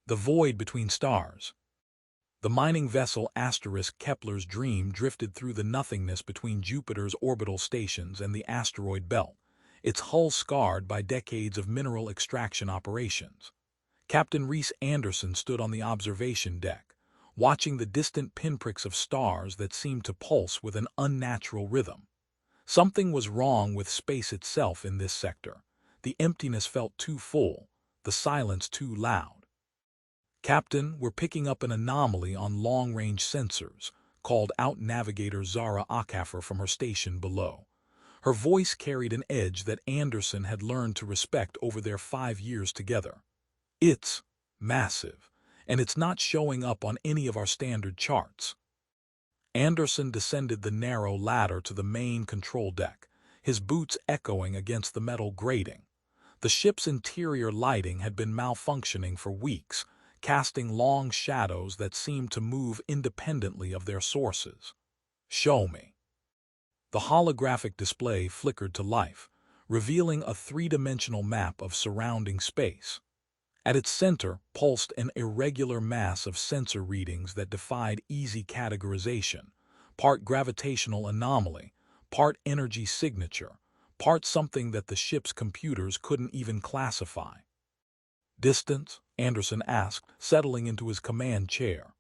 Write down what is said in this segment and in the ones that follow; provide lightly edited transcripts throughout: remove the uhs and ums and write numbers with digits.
The void between stars. The mining vessel Kepler's Dream drifted through the nothingness between Jupiter's orbital stations and the asteroid belt, its hull scarred by decades of mineral extraction operations. Captain Reese Anderson stood on the observation deck, watching the distant pinpricks of stars that seemed to pulse with an unnatural rhythm. Something was wrong with space itself in this sector. The emptiness felt too full, the silence too loud. "Captain, we're picking up an anomaly on long-range sensors," called out navigator Zara Akafer from her station below. Her voice carried an edge that Anderson had learned to respect over their 5 years together. "It's massive, and it's not showing up on any of our standard charts." Anderson descended the narrow ladder to the main control deck, his boots echoing against the metal grating. The ship's interior lighting had been malfunctioning for weeks, casting long shadows that seemed to move independently of their sources. "Show me." The holographic display flickered to life, revealing a three-dimensional map of surrounding space. At its center pulsed an irregular mass of sensor readings that defied easy categorization, part gravitational anomaly, part energy signature, part something that the ship's computers couldn't even classify. "Distance?" Anderson asked, settling into his command chair.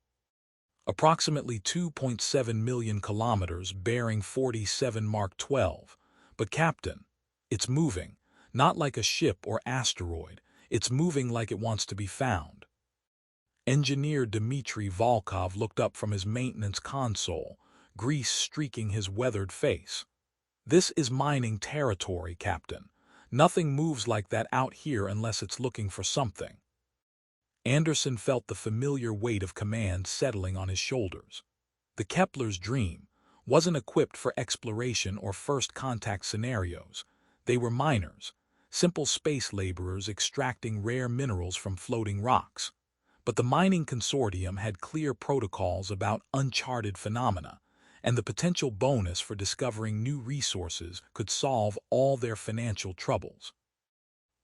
"Approximately 2.7 million kilometers, bearing 47 Mark 12. But Captain, it's moving, not like a ship or asteroid. It's moving like it wants to be found." Engineer Dmitry Volkov looked up from his maintenance console, grease streaking his weathered face. "This is mining territory, Captain. Nothing moves like that out here unless it's looking for something." Anderson felt the familiar weight of command settling on his shoulders. The Kepler's Dream wasn't equipped for exploration or first contact scenarios. They were miners, simple space laborers extracting rare minerals from floating rocks. But the mining consortium had clear protocols about uncharted phenomena, and the potential bonus for discovering new resources could solve all their financial troubles.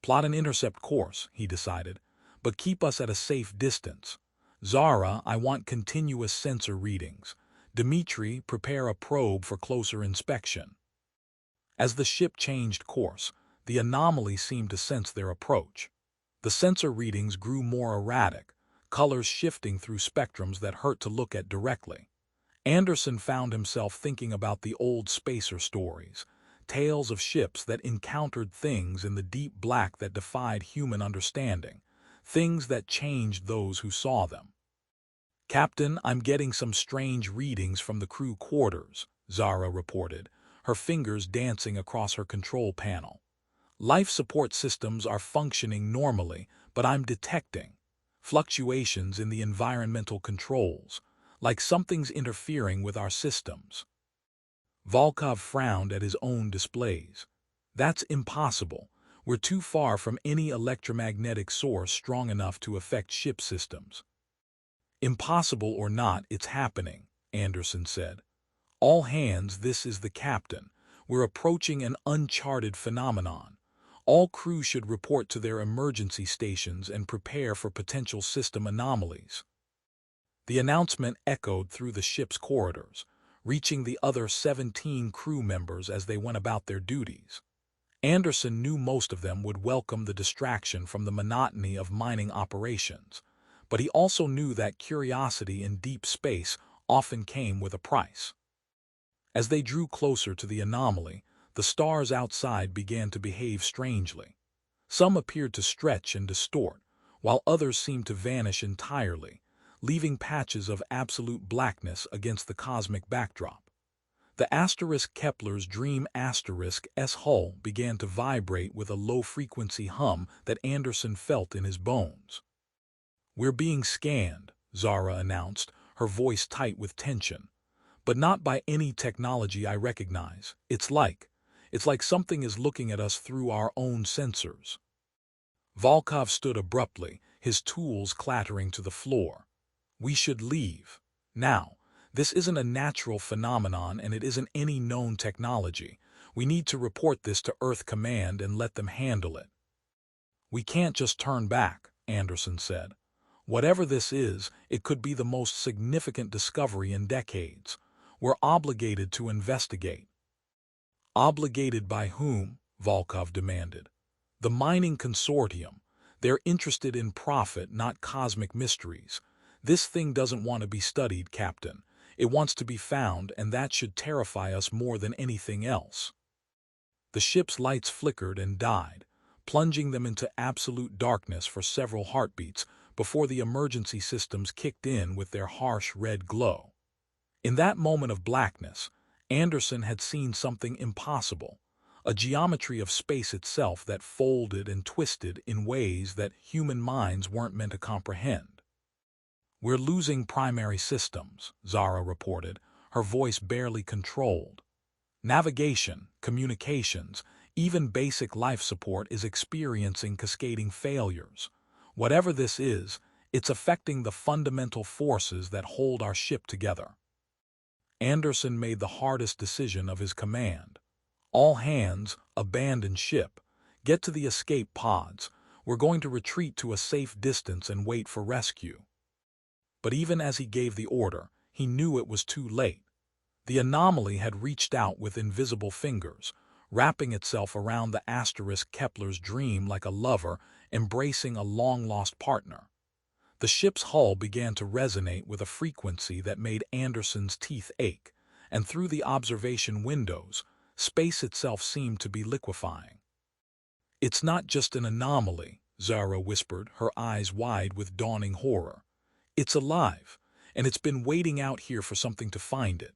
"Plot an intercept course," he decided, "but keep us at a safe distance. Zara, I want continuous sensor readings. Dmitry, prepare a probe for closer inspection." As the ship changed course, the anomaly seemed to sense their approach. The sensor readings grew more erratic, colors shifting through spectrums that hurt to look at directly. Anderson found himself thinking about the old spacer stories, tales of ships that encountered things in the deep black that defied human understanding, things that changed those who saw them. "Captain, I'm getting some strange readings from the crew quarters," Zara reported, her fingers dancing across her control panel. "Life support systems are functioning normally, but I'm detecting fluctuations in the environmental controls, like something's interfering with our systems." Volkov frowned at his own displays. "That's impossible. We're too far from any electromagnetic source strong enough to affect ship systems." "Impossible or not, it's happening," Anderson said. "All hands, this is the captain. We're approaching an uncharted phenomenon. All crew should report to their emergency stations and prepare for potential system anomalies." The announcement echoed through the ship's corridors, reaching the other 17 crew members as they went about their duties. Anderson knew most of them would welcome the distraction from the monotony of mining operations, but he also knew that curiosity in deep space often came with a price. As they drew closer to the anomaly, the stars outside began to behave strangely. Some appeared to stretch and distort, while others seemed to vanish entirely, leaving patches of absolute blackness against the cosmic backdrop. The Kepler's Dream S hull began to vibrate with a low-frequency hum that Anderson felt in his bones. "We're being scanned," Zara announced, her voice tight with tension. "But not by any technology I recognize. It's like something is looking at us through our own sensors." Volkov stood abruptly, his tools clattering to the floor. "We should leave. Now. This isn't a natural phenomenon and it isn't any known technology. We need to report this to Earth Command and let them handle it." "We can't just turn back," Anderson said. Whatever this is, it could be the most significant discovery in decades. We're obligated to investigate. Obligated by whom? Volkov demanded. The mining consortium. They're interested in profit, not cosmic mysteries. This thing doesn't want to be studied, Captain. It wants to be found, and that should terrify us more than anything else. The ship's lights flickered and died, plunging them into absolute darkness for several heartbeats before the emergency systems kicked in with their harsh red glow. In that moment of blackness, Anderson had seen something impossible, a geometry of space itself that folded and twisted in ways that human minds weren't meant to comprehend. "We're losing primary systems," Zara reported, her voice barely controlled. "Navigation, communications, even basic life support is experiencing cascading failures. Whatever this is, it's affecting the fundamental forces that hold our ship together." Anderson made the hardest decision of his command. "All hands, abandon ship. Get to the escape pods. We're going to retreat to a safe distance and wait for rescue." But even as he gave the order, he knew it was too late. The anomaly had reached out with invisible fingers, wrapping itself around the asterisk Kepler's dream like a lover embracing a long-lost partner. The ship's hull began to resonate with a frequency that made Anderson's teeth ache, and through the observation windows, space itself seemed to be liquefying. "It's not just an anomaly," Zara whispered, her eyes wide with dawning horror. "It's alive, and it's been waiting out here for something to find it."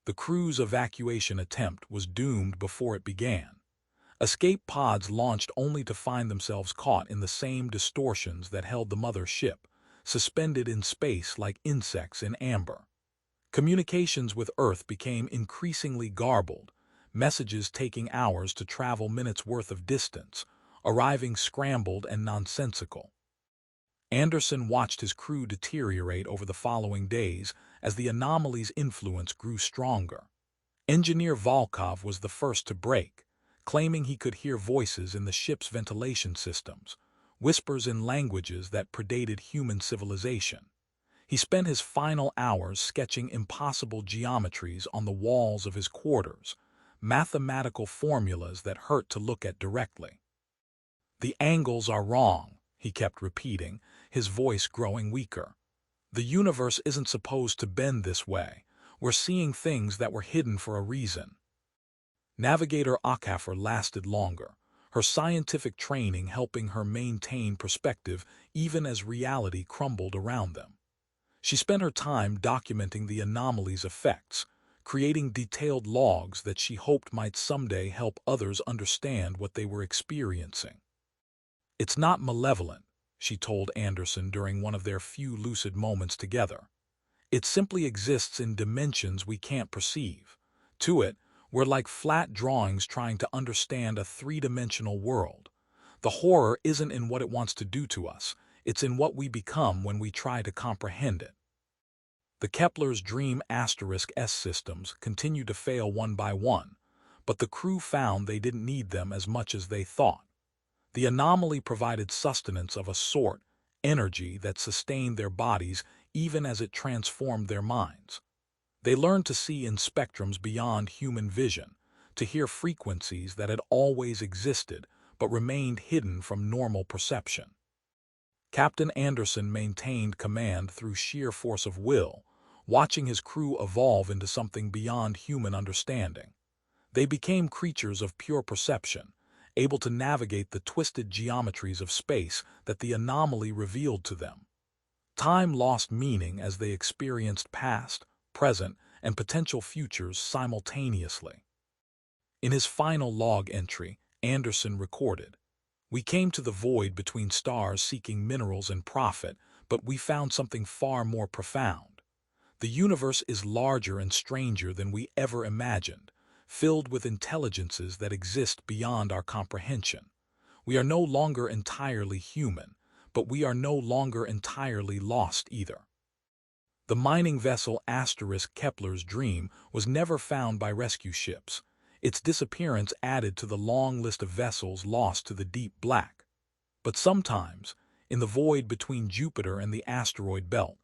The crew's evacuation attempt was doomed before it began. Escape pods launched only to find themselves caught in the same distortions that held the mother ship, suspended in space like insects in amber. Communications with Earth became increasingly garbled, messages taking hours to travel minutes' worth of distance, arriving scrambled and nonsensical. Anderson watched his crew deteriorate over the following days as the anomaly's influence grew stronger. Engineer Volkov was the first to break, claiming he could hear voices in the ship's ventilation systems, whispers in languages that predated human civilization. He spent his final hours sketching impossible geometries on the walls of his quarters, mathematical formulas that hurt to look at directly. "The angles are wrong," he kept repeating, his voice growing weaker. "The universe isn't supposed to bend this way. We're seeing things that were hidden for a reason." Navigator Akaffer lasted longer, her scientific training helping her maintain perspective even as reality crumbled around them. She spent her time documenting the anomaly's effects, creating detailed logs that she hoped might someday help others understand what they were experiencing. "It's not malevolent," she told Anderson during one of their few lucid moments together. "It simply exists in dimensions we can't perceive. To it, we're like flat drawings trying to understand a three-dimensional world. The horror isn't in what it wants to do to us, it's in what we become when we try to comprehend it." The Kepler's Dream S systems continued to fail one by one, but the crew found they didn't need them as much as they thought. The anomaly provided sustenance of a sort, energy that sustained their bodies even as it transformed their minds. They learned to see in spectrums beyond human vision, to hear frequencies that had always existed but remained hidden from normal perception. Captain Anderson maintained command through sheer force of will, watching his crew evolve into something beyond human understanding. They became creatures of pure perception, able to navigate the twisted geometries of space that the anomaly revealed to them. Time lost meaning as they experienced past, present, and potential futures simultaneously. In his final log entry, Anderson recorded, "We came to the void between stars seeking minerals and profit, but we found something far more profound. The universe is larger and stranger than we ever imagined, filled with intelligences that exist beyond our comprehension. We are no longer entirely human, but we are no longer entirely lost either." The mining vessel Kepler's Dream was never found by rescue ships. Its disappearance added to the long list of vessels lost to the deep black. But sometimes, In the void between Jupiter and the asteroid belt,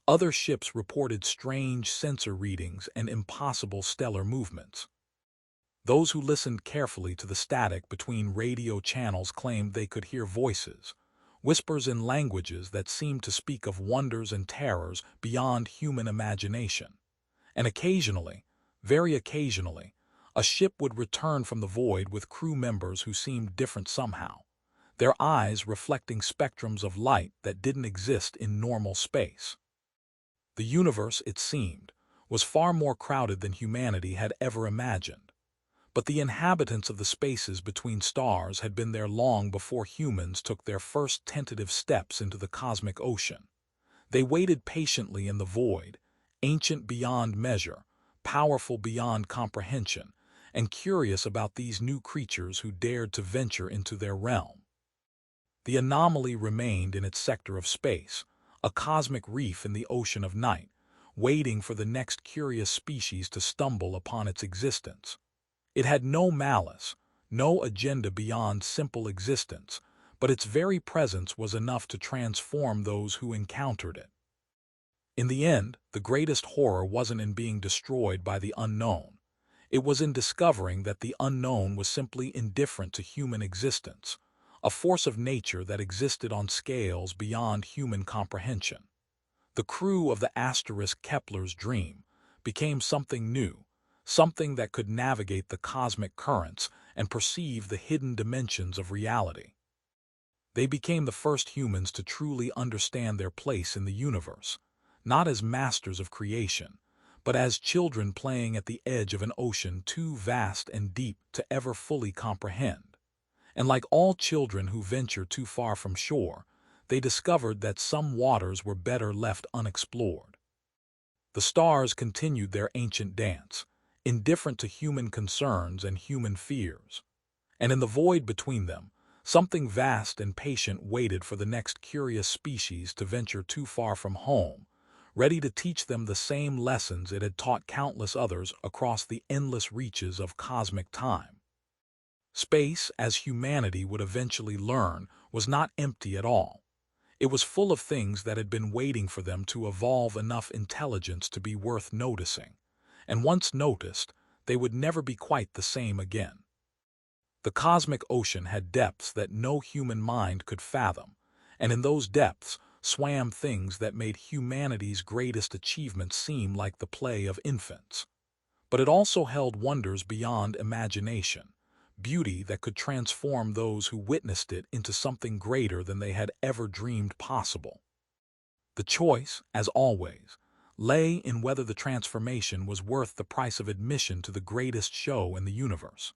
other ships reported strange sensor readings and impossible stellar movements. Those who listened carefully to the static between radio channels claimed they could hear voices, whispers in languages that seemed to speak of wonders and terrors beyond human imagination. And occasionally, very occasionally, a ship would return from the void with crew members who seemed different somehow, their eyes reflecting spectrums of light that didn't exist in normal space. The universe, it seemed, was far more crowded than humanity had ever imagined. But the inhabitants of the spaces between stars had been there long before humans took their first tentative steps into the cosmic ocean. They waited patiently in the void, ancient beyond measure, powerful beyond comprehension, and curious about these new creatures who dared to venture into their realm. The anomaly remained in its sector of space, a cosmic reef in the ocean of night, waiting for the next curious species to stumble upon its existence. It had no malice, no agenda beyond simple existence, but its very presence was enough to transform those who encountered it. In the end, the greatest horror wasn't in being destroyed by the unknown. It was in discovering that the unknown was simply indifferent to human existence, a force of nature that existed on scales beyond human comprehension. The crew of the asterisk Kepler's dream became something new, something that could navigate the cosmic currents and perceive the hidden dimensions of reality. They became the first humans to truly understand their place in the universe, not as masters of creation, but as children playing at the edge of an ocean too vast and deep to ever fully comprehend. And like all children who venture too far from shore, they discovered that some waters were better left unexplored. The stars continued their ancient dance, indifferent to human concerns and human fears. And in the void between them, something vast and patient waited for the next curious species to venture too far from home, ready to teach them the same lessons it had taught countless others across the endless reaches of cosmic time. Space, as humanity would eventually learn, was not empty at all. It was full of things that had been waiting for them to evolve enough intelligence to be worth noticing. And once noticed, they would never be quite the same again. The cosmic ocean had depths that no human mind could fathom, and in those depths swam things that made humanity's greatest achievements seem like the play of infants. But it also held wonders beyond imagination, beauty that could transform those who witnessed it into something greater than they had ever dreamed possible. The choice, as always, lay in whether the transformation was worth the price of admission to the greatest show in the universe.